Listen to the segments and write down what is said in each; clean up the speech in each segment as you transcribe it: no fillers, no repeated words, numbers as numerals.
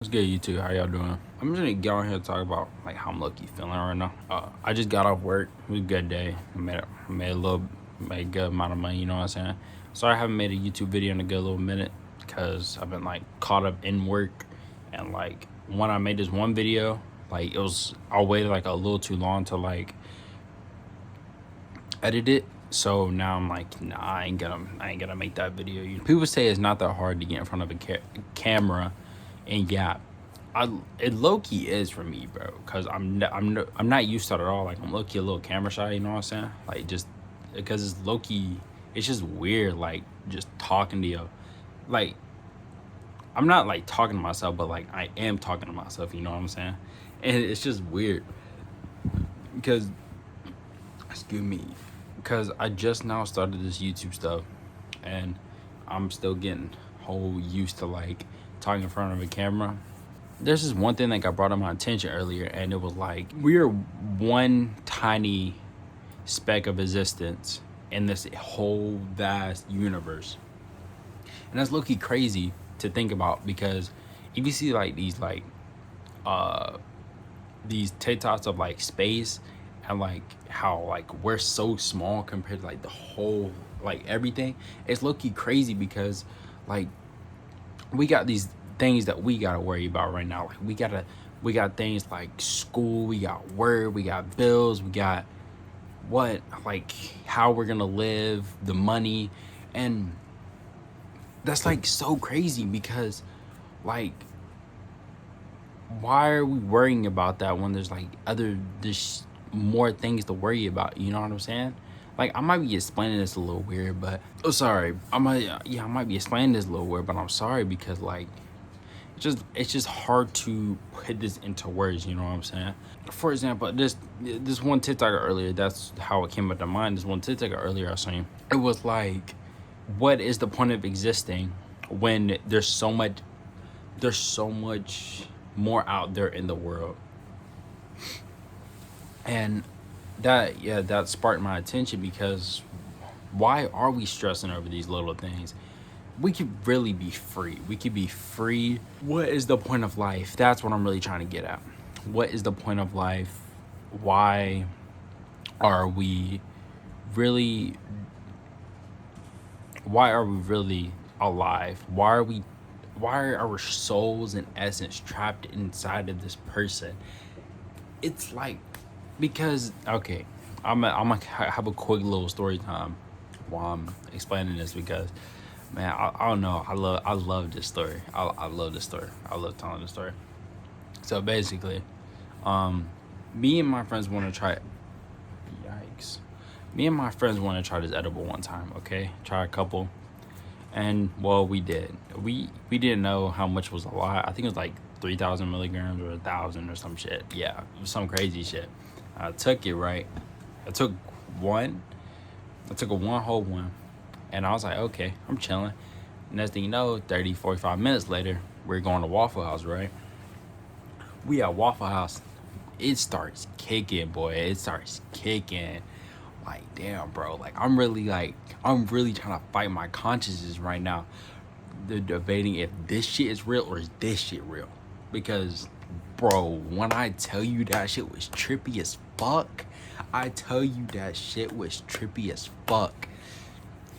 What's good, YouTube? How y'all doing? I'm just gonna get on here and talk about like how I'm lucky feeling right now. I just got off work. It was a good day. Made a good amount of money. You know what I'm saying? Sorry I haven't made a YouTube video in a good little minute because I've been like caught up in work, and like when I made this one video, like I waited like a little too long to like edit it. So now I'm like, nah, I ain't gonna make that video. People say it's not that hard to get in front of a camera, and yeah, it low key is for me, bro. Cause I'm not used to it at all. Like I'm low key a little camera shy. You know what I'm saying? Like just because it's low key, it's just weird. Like just talking to you, like I'm not like talking to myself, but like I am talking to myself. You know what I'm saying? And it's just weird because excuse me, because I just now started this YouTube stuff, and I'm still getting whole used to like talking in front of a camera. There's this one thing that got brought to my attention earlier, and it was like we are one tiny speck of existence in this whole vast universe, and that's low-key crazy to think about because if you see like these TikToks of like space and like how like we're so small compared to like the whole like everything, it's low-key crazy because like we got these things that we gotta worry about right now. Like we got things like school, we got work, we got bills, we got what like how we're gonna live, the money, and that's like so crazy because like why are we worrying about that when there's like there's more things to worry about, you know what I'm saying? Like I might be explaining this a little weird, but sorry, I might be explaining this a little weird, but I'm sorry because like it's just hard to put this into words, you know what I'm saying? For example, this one TikToker earlier, that's how it came up to mind. This one TikToker earlier I was saying, it was like, what is the point of existing when there's so much more out there in the world? And that sparked my attention because why are we stressing over these little things? We could really be free. We could be free. What is the point of life? That's what I'm really trying to get at. What is the point of life? Why are we really alive? Why are our souls and essence trapped inside of this person? It's like because okay, I'm gonna have a quick little story time while I'm explaining this because man, I don't know, I love this story. I love this story. I love telling this story. So basically, me and my friends want to try. Yikes! Me and my friends want to try this edible one time. Okay, try a couple, and well, we did. We didn't know how much was a lot. I think it was like 3,000 milligrams or 1,000 or some shit. Yeah, it was some crazy shit. I took it right. I took one. I took a one whole one, and I was like, okay, I'm chilling. Next thing you know, 30, 45 minutes later, we're going to Waffle House, right? We at Waffle House. It starts kicking, boy. It starts kicking. Like, damn, bro. Like, I'm really trying to fight my consciences right now. They're debating if this shit is real or is this shit real. Because, bro, when I tell you that shit was trippy as fuck,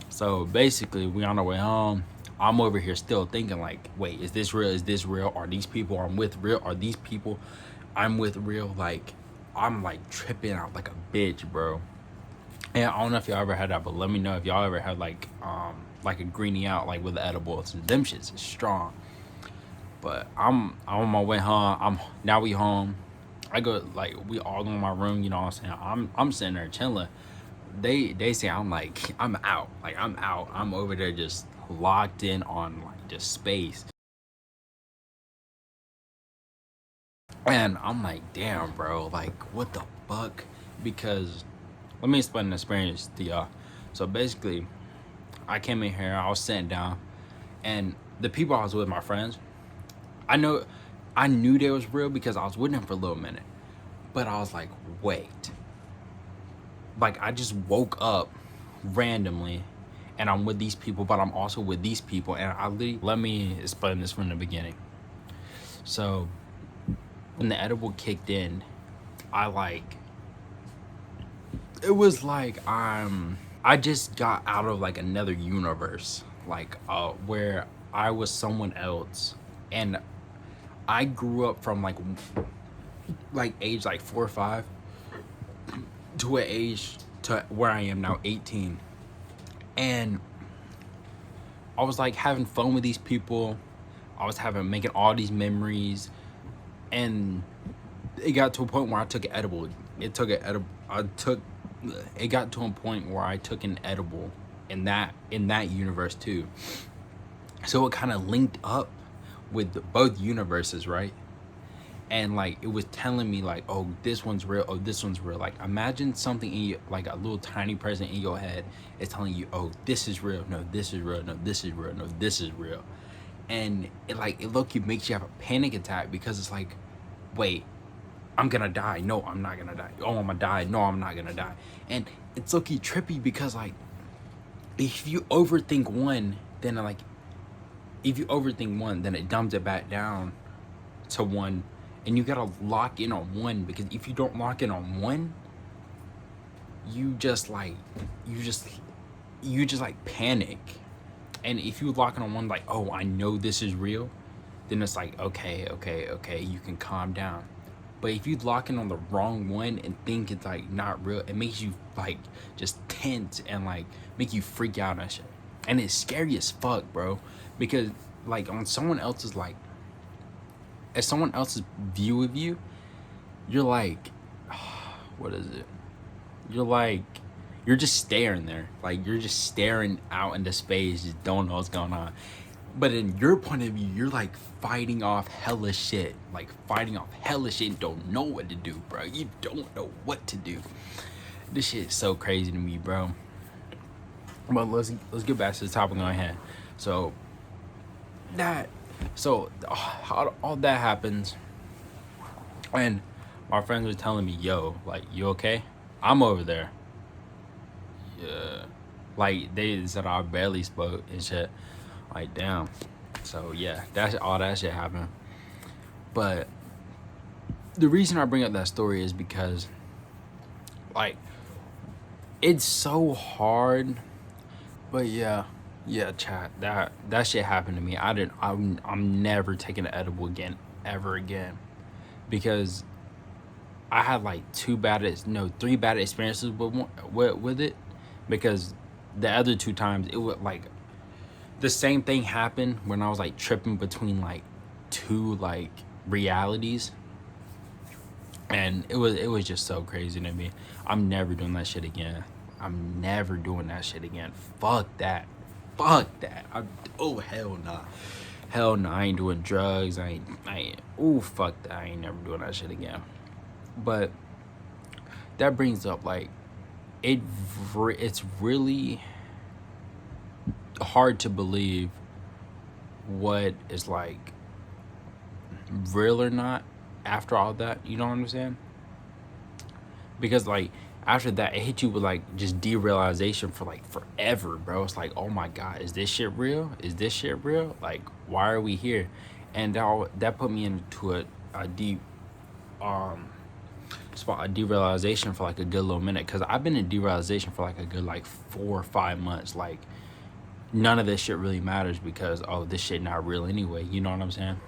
So basically, we on our way home. I'm over here still thinking like, wait, is this real? Is this real? Are these people I'm with real? Are these people I'm with real? Like, I'm like tripping out like a bitch, bro. And I don't know if y'all ever had that, but let me know if y'all ever had like a greenie out like with the edibles. Them shits is strong. But I'm on my way home. Now we home. I go like we all go in my room, you know what I'm saying? I'm sitting there chilling. They say I'm like I'm out. Like I'm out. I'm over there just locked in on like just space. And I'm like, damn, bro, like what the fuck? Because let me explain the experience to y'all. So basically, I came in here, I was sitting down, and the people I was with, my friends, I knew they was real because I was with them for a little minute. But I was like, wait. Like I just woke up randomly and I'm with these people, but I'm also with these people, and let me explain this from the beginning. So when the edible kicked in, I like it was like I just got out of like another universe, like where I was someone else, and I grew up from like age like 4 or 5 to an age to where I am now 18, and I was like having fun with these people. I was making all these memories, and it got to a point where I took an edible. It took an edible. It got to a point where I took an edible in that universe too. So it kind of linked up with both universes, right? And like it was telling me like, oh, this one's real. Oh, this one's real. Like imagine something in your, like a little tiny present in your head is telling you, oh, this is real. No, this is real. No, this is real. No, this is real. And it low-key makes you have a panic attack because it's like, wait, I'm gonna die. No, I'm not gonna die. Oh, I'm gonna die. No, I'm not gonna die. And it's low-key trippy because like if you overthink one, then like if you overthink one, then it dumbs it back down to one, and you gotta lock in on one, because if you don't lock in on one, you just like panic. And if you lock in on one, like, oh, I know this is real, then it's like, okay, you can calm down. But if you lock in on the wrong one and think it's like not real, it makes you like just tense and like make you freak out and shit. And it's scary as fuck, bro. Because like on someone else's like, as someone else's view of you, you're like, what is it? You're like, you're just staring there. Like you're just staring out into space, just don't know what's going on. But in your point of view, you're like fighting off hella shit. Like fighting off hella shit and don't know what to do, bro. You don't know what to do. This shit is so crazy to me, bro. But let's get back to the topic on hand. So all that happens, and my friends were telling me, yo, like, you okay? I'm over there. Yeah. Like they said I barely spoke and shit. Like damn. So yeah, that's all that shit happened. But the reason I bring up that story is because like it's so hard. But yeah, chat. That shit happened to me. I'm never taking an edible again, ever again, because I had like 3 bad experiences with it, because the other 2 times it was like the same thing happened when I was like tripping between like 2 like realities, and it was just so crazy to me. I'm never doing that shit again. I'm never doing that shit again. Fuck that. Oh hell nah. Hell no, I ain't doing drugs. I ain't. Ooh, fuck that. I ain't never doing that shit again. But that brings up like it's really hard to believe what is like real or not after all that. You know what I'm saying? Because like after that, it hit you with like just derealization for like forever, bro. It's like, oh my god, is this shit real? Is this shit real? Like, why are we here? And that put me into a deep spot, a derealization for like a good little minute, because I've been in derealization for like a good like 4 or 5 months. Like none of this shit really matters because, oh, this shit not real anyway. You know what I'm saying?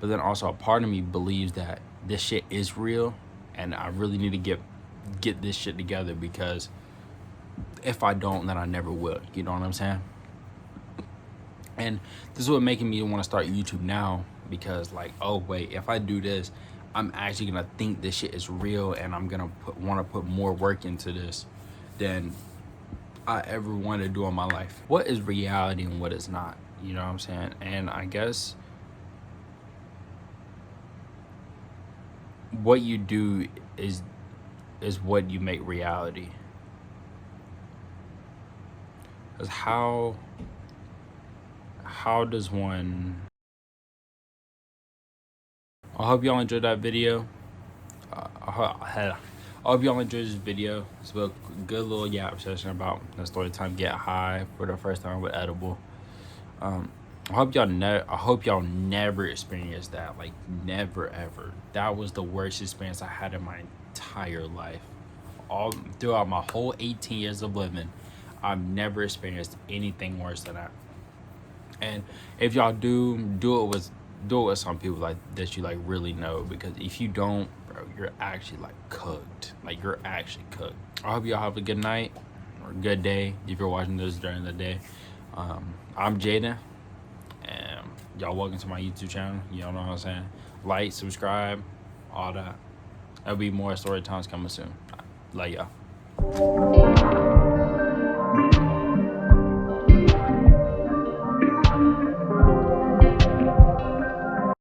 But then also a part of me believes that this shit is real, and I really need to get this shit together, because if I don't, then I never will. You know what I'm saying? And this is what making me want to start YouTube now, because like, oh wait, if I do this, I'm actually gonna think this shit is real, and I'm gonna want to put more work into this than I ever wanted to do in my life. What is reality and what is not? You know what I'm saying? And I guess what you do is what you make reality. Because how does one... I hope y'all enjoyed that video. I hope y'all enjoyed this video. It's a good little yap session about the story time, get high for the first time with edible. I hope y'all never experience that. Like, never ever. That was the worst experience I had in my entire life. All throughout my whole 18 years of living, I've never experienced anything worse than that. And if y'all do it with some people like that you like really know, because if you don't, bro, you're actually like cooked. Like, you're actually cooked. I hope y'all have a good night or a good day if you're watching this during the day. I'm Jaden, and y'all welcome to my YouTube channel. You know what I'm saying? Like, subscribe, all that. There'll be more story times coming soon. Like, y'all.